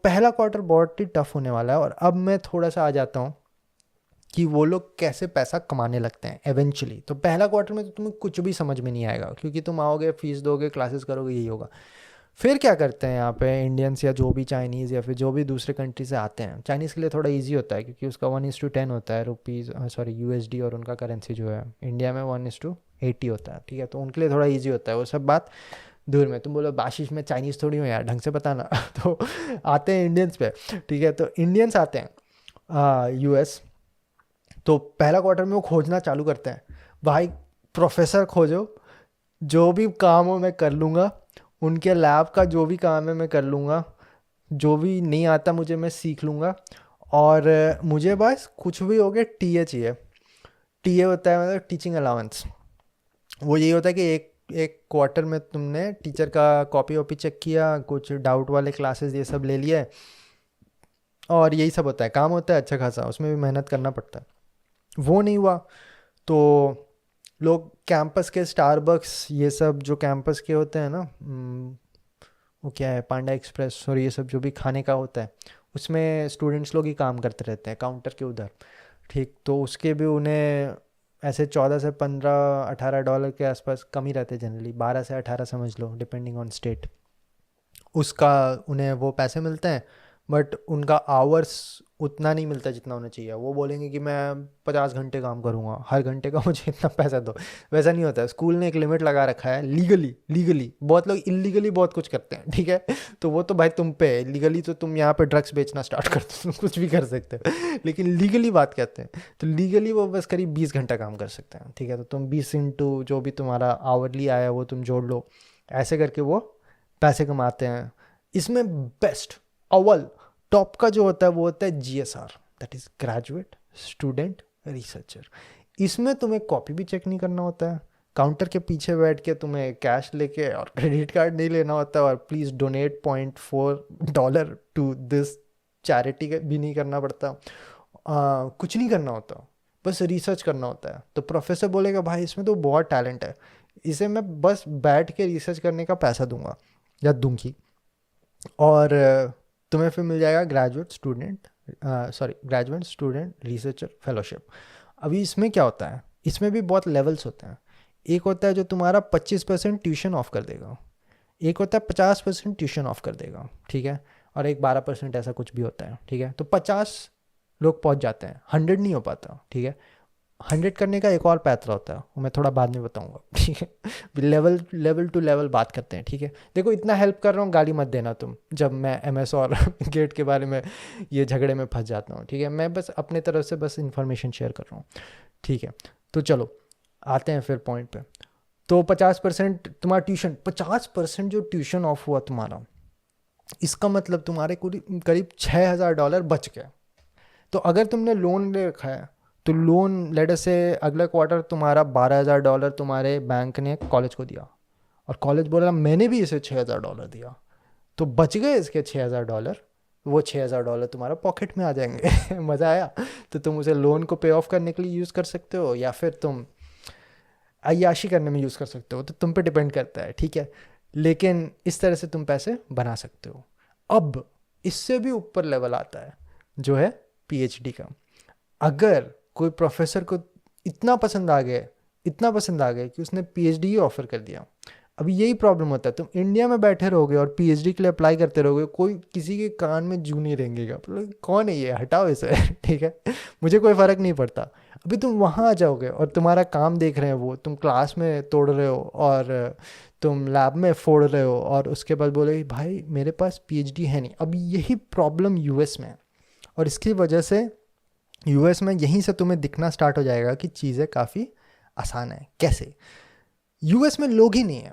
पहला क्वार्टर बहुत ही टफ होने वाला है। और अब मैं थोड़ा सा आ जाता हूँ कि वो लोग कैसे पैसा कमाने लगते हैं एवेंचुअली। तो पहला क्वार्टर में तो तुम्हें कुछ भी समझ में नहीं आएगा, क्योंकि तुम आओगे, फीस दोगे, क्लासेस करोगे, यही होगा। फिर क्या करते हैं यहाँ पे इंडियंस या जो भी चाइनीज़ या फिर जो भी दूसरे कंट्री से आते हैं, चाइनीज़ के लिए थोड़ा इजी होता है क्योंकि उसका 1:10 होता है, रुपीज़ सॉरी यूएसडी, और उनका करेंसी जो है इंडिया में 1:80 होता है, ठीक है। तो उनके लिए थोड़ा इजी होता है वो सब बात दूर में। तुम बोलो बाशिश में चाइनीज़ थोड़ी हो यार, ढंग से बताना। तो आते हैं इंडियंस पे, ठीक है। तो इंडियंस आते हैं यूएस, तो पहला क्वार्टर में वो खोजना चालू करते हैं, भाई प्रोफेसर खोजो, जो भी काम हो मैं कर लूँगा, उनके लैब का जो भी काम है मैं कर लूँगा, जो भी नहीं आता मुझे मैं सीख लूँगा। और मुझे बस कुछ भी हो गया टीए चाहिए। टीए होता है मतलब टीचिंग अलाउंस। वो यही होता है कि एक एक क्वार्टर में तुमने टीचर का कॉपी वॉपी चेक किया, कुछ डाउट वाले क्लासेस ये सब ले लिए, और यही सब होता है, काम होता है अच्छा खासा, उसमें भी मेहनत करना पड़ता है। वो नहीं हुआ तो लोग कैंपस के स्टारबक्स, ये सब जो कैंपस के होते हैं ना, वो क्या है, पांडा एक्सप्रेस और ये सब जो भी खाने का होता है, उसमें स्टूडेंट्स लोग ही काम करते रहते हैं काउंटर के उधर, ठीक। तो उसके भी उन्हें ऐसे 14 से 15 18 डॉलर के आसपास कम ही रहते हैं जनरली, 12 से 18 समझ लो, डिपेंडिंग ऑन स्टेट। उसका उन्हें वो पैसे मिलते हैं, बट उनका आवर्स उतना नहीं मिलता जितना होना चाहिए। वो बोलेंगे कि मैं 50 घंटे काम करूँगा, हर घंटे का मुझे इतना पैसा दो। वैसा नहीं होता है, स्कूल ने एक लिमिट लगा रखा है लीगली। लीगली बहुत लोग इलीगली बहुत कुछ करते हैं, ठीक है। तो वो तो भाई तुम पे है, लीगली तो तुम यहाँ पे ड्रग्स बेचना स्टार्ट कर दो, तुम कुछ भी कर सकते हो। लेकिन लीगली बात कहते हैं, तो लीगली वो बस करीब 20 घंटा काम कर सकते हैं, ठीक है। तो तुम 20 इंटू जो भी तुम्हारा आवरली आया वो तुम जोड़ लो, ऐसे करके वो पैसे कमाते हैं। इसमें बेस्ट, अव्वल टॉप का जो होता है वो होता है GSR, that is graduate student researcher. इसमें तुम्हें कॉपी भी चेक नहीं करना होता है, काउंटर के पीछे बैठ के तुम्हें कैश लेके और क्रेडिट कार्ड नहीं लेना होता, और please donate $0.4 to this charity भी नहीं करना पड़ता। कुछ नहीं करना होता, बस रिसर्च करना होता है। तो प्रोफेसर बोलेगा भाई इसमें तो बहुत टैलेंट है, इसे मैं बस बैठ के रिसर्च करने का पैसा दूंगा या दूंगी, और तुम्हें फिर मिल जाएगा ग्रेजुएट स्टूडेंट रिसर्चर फेलोशिप। अभी इसमें क्या होता है, इसमें भी बहुत लेवल्स होते हैं। एक होता है जो तुम्हारा 25% ट्यूशन ऑफ कर देगा, एक होता है 50% ट्यूशन ऑफ कर देगा, ठीक है। और एक 12% ऐसा कुछ भी होता है, ठीक है। तो 50 लोग पहुंच जाते हैं, 100 नहीं हो पाता, ठीक है। 100 करने का एक और पैतरा होता है, वो मैं थोड़ा बाद में बताऊंगा, ठीक है। लेवल लेवल टू लेवल बात करते हैं, ठीक है। देखो इतना हेल्प कर रहा हूँ, गाली मत देना तुम जब मैं एमएस और गेट के बारे में ये झगड़े में फंस जाता हूँ, ठीक है। मैं बस अपने तरफ से बस इन्फॉर्मेशन शेयर कर रहा हूँ, ठीक है। तो चलो आते हैं फिर पॉइंट पे। तो 50% तुम्हारा ट्यूशन, 50% जो ट्यूशन ऑफ हुआ तुम्हारा, इसका मतलब तुम्हारे करीब करीब $6,000 बच गए। तो अगर तुमने लोन ले रखा है, तो लोन लेटर से अगला क्वार्टर तुम्हारा $12,000 तुम्हारे बैंक ने कॉलेज को दिया, और कॉलेज बोला मैंने भी इसे $6,000 दिया, तो बच गए इसके $6,000। वो $6,000 तुम्हारा पॉकेट में आ जाएंगे। मज़ा आया। तो तुम उसे लोन को पे ऑफ करने के लिए यूज़ कर सकते हो, या फिर तुम अय्याशी करने में यूज़ कर सकते हो, तो तुम पे डिपेंड करता है, ठीक है। लेकिन इस तरह से तुम पैसे बना सकते हो। अब इससे भी ऊपर लेवल आता है जो है पीएचडी का। अगर कोई प्रोफेसर को इतना पसंद आ गया, इतना पसंद आ गया कि उसने पीएचडी ही ऑफर कर दिया। अभी यही प्रॉब्लम होता है, तुम इंडिया में बैठे रहोगे और पीएचडी के लिए अप्लाई करते रहोगे, कोई किसी के कान में जू नहीं रेंगेगा, मतलब कौन है ये, हटाओ इसे। ठीक है, मुझे कोई फ़र्क नहीं पड़ता। अभी तुम वहाँ आ जाओगे और तुम्हारा काम देख रहे हैं वो, तुम क्लास में तोड़ रहे हो और तुम लैब में फोड़ रहे हो, और उसके बाद बोले भाई मेरे पास पीएचडी है नहीं। अभी यही प्रॉब्लम यूएस में है, और इसकी वजह से यूएस में यहीं से तुम्हें दिखना स्टार्ट हो जाएगा कि चीज़ें काफ़ी आसान है। कैसे? यूएस में लोग ही नहीं है,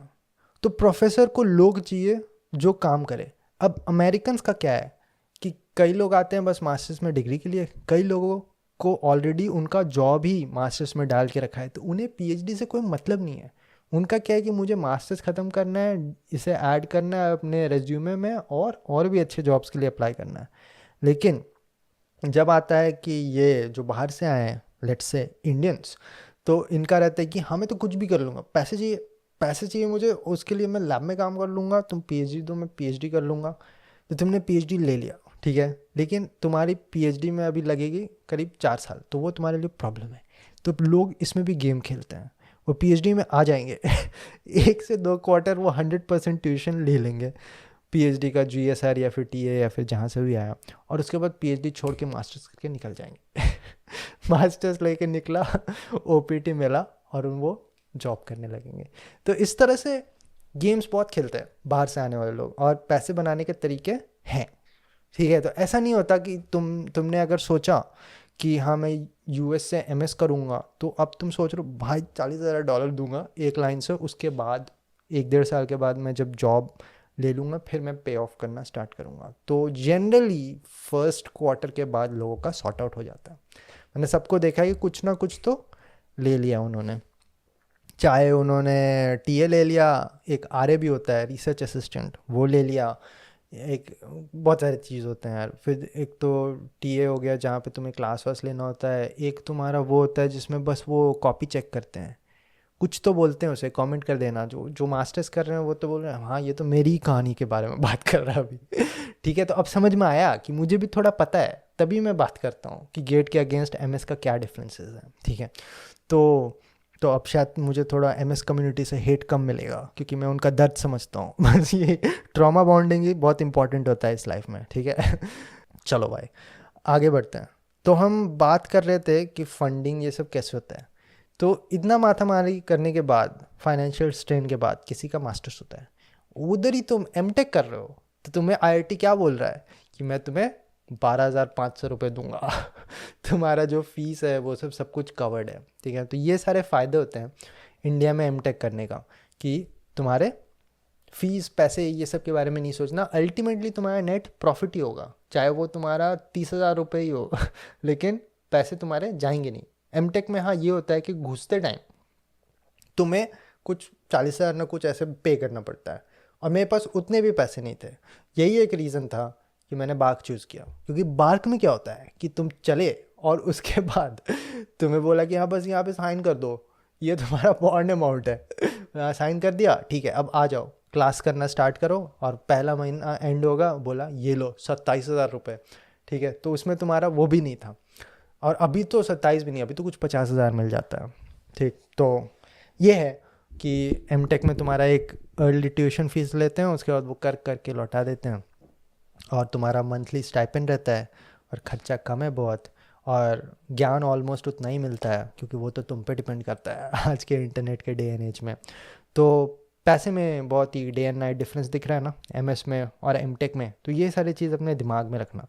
तो प्रोफेसर को लोग चाहिए जो काम करे। अब अमेरिकन्स का क्या है कि कई लोग आते हैं बस मास्टर्स में डिग्री के लिए, कई लोगों को ऑलरेडी उनका जॉब ही मास्टर्स में डाल के रखा है, तो उन्हें पीएचडी से कोई मतलब नहीं है। उनका क्या है कि मुझे मास्टर्स ख़त्म करना है, इसे ऐड करना है अपने रेज्यूमे में, और भी अच्छे जॉब्स के लिए अप्लाई करना है। लेकिन जब आता है कि ये जो बाहर से आए हैं, लेट्स से इंडियंस, तो इनका रहता है कि हाँ मैं तो कुछ भी कर लूँगा, पैसे चाहिए, पैसे चाहिए मुझे, उसके लिए मैं लैब में काम कर लूँगा, तुम पीएचडी दो मैं पीएचडी कर लूँगा। तो तुमने पीएचडी ले लिया, ठीक है, लेकिन तुम्हारी पीएचडी में अभी लगेगी करीब 4 साल, तो वो तुम्हारे लिए प्रॉब्लम है। तो लोग इसमें भी गेम खेलते हैं, वो पीएचडी में आ जाएंगे 1 से 2 क्वार्टर वो 100% ट्यूशन ले लेंगे पीएचडी का, जीएसआर या फिर टीए या फिर जहाँ से भी आया, और उसके बाद पीएचडी छोड़ के मास्टर्स करके निकल जाएंगे मास्टर्स लेके निकला, ओपीटी मिला और वो जॉब करने लगेंगे। तो इस तरह से गेम्स बहुत खेलते हैं बाहर से आने वाले लोग, और पैसे बनाने के तरीके हैं, ठीक है। तो ऐसा नहीं होता कि तुमने अगर सोचा कि हाँ मैं यूएस से एमएस करूँगा, तो अब तुम सोच रहे हो भाई $40,000 दूंगा एक लाइन से, उसके बाद 1 डेढ़ साल के बाद मैं जब जॉब ले लूँगा फिर मैं पे ऑफ करना स्टार्ट करूँगा। तो जनरली फर्स्ट क्वार्टर के बाद लोगों का सॉर्ट आउट हो जाता है। मैंने सबको देखा है कि कुछ ना कुछ तो ले लिया उन्होंने, चाहे उन्होंने टीए ले लिया, एक आरए भी होता है रिसर्च असिस्टेंट, वो ले लिया, एक बहुत सारी चीज़ होते हैं यार। फिर एक तो टीए हो गया जहाँ पे तुम्हें क्लास वास लेना होता है, एक तुम्हारा वो होता है जिसमें बस वो कॉपी चेक करते हैं, कुछ तो बोलते हैं उसे, कमेंट कर देना। जो जो मास्टर्स कर रहे हैं वो तो बोल रहे हैं हाँ ये तो मेरी ही कहानी के बारे में बात कर रहा है अभी ठीक है। तो अब समझ में आया कि मुझे भी थोड़ा पता है, तभी मैं बात करता हूँ कि गेट के अगेंस्ट एमएस का क्या डिफरेंसेस है, ठीक है। तो तो अब शायद मुझे थोड़ा एमएस कम्युनिटी से हेट कम मिलेगा, क्योंकि मैं उनका दर्द समझता हूँ बस ये ट्रॉमा बॉन्डिंग ही बहुत इंपॉर्टेंट होता है इस लाइफ में, ठीक है चलो भाई आगे बढ़ते हैं। तो हम बात कर रहे थे कि फंडिंग ये सब कैसे होता है। तो इतना माथामारी करने के बाद, फाइनेंशियल स्ट्रेन के बाद किसी का मास्टर्स होता है, उधर ही तुम एमटेक कर रहे हो, तो तुम्हें आईआईटी क्या बोल रहा है कि मैं तुम्हें 12,500 रुपये दूंगा तुम्हारा जो फीस है वो सब कुछ कवर्ड है, ठीक है। तो ये सारे फ़ायदे होते हैं इंडिया में एमटेक करने का, कि तुम्हारे फीस पैसे ये सब के बारे में नहीं सोचना, अल्टीमेटली तुम्हारा नेट प्रॉफिट ही होगा, चाहे वो तुम्हारा 30,000 रुपये ही हो लेकिन पैसे तुम्हारे जाएंगे नहीं। एमटेक में हाँ ये होता है कि घुसते टाइम तुम्हें कुछ 40,000 ना कुछ ऐसे पे करना पड़ता है, और मेरे पास उतने भी पैसे नहीं थे। यही एक रीज़न था कि मैंने बार्क चूज़ किया, क्योंकि बार्क में क्या होता है कि तुम चले और उसके बाद तुम्हें बोला कि हाँ बस यहाँ पे साइन कर दो, ये तुम्हारा बॉन्ड अमाउंट है साइन कर दिया, ठीक है अब आ जाओ क्लास करना स्टार्ट करो, और पहला महीना एंड होगा, बोला ये लो 27,000 रुपये, ठीक है। तो उसमें तुम्हारा वो भी नहीं था, और अभी तो 27 भी नहीं, अभी तो कुछ 50,000 मिल जाता है, ठीक। तो ये है कि एमटेक में तुम्हारा एक अर्ली ट्यूशन फीस लेते हैं, उसके बाद वो कर करके लौटा देते हैं, और तुम्हारा मंथली स्टाइपेंड रहता है, और ख़र्चा कम है बहुत, और ज्ञान ऑलमोस्ट उतना ही मिलता है, क्योंकि वो तो तुम पे डिपेंड करता है आज के इंटरनेट के डे एंड एज में। तो पैसे में बहुत ही डे एंड नाइट डिफरेंस दिख रहा है ना एमएस में और एमटेक में। तो ये सारी चीज़ अपने दिमाग में रखना।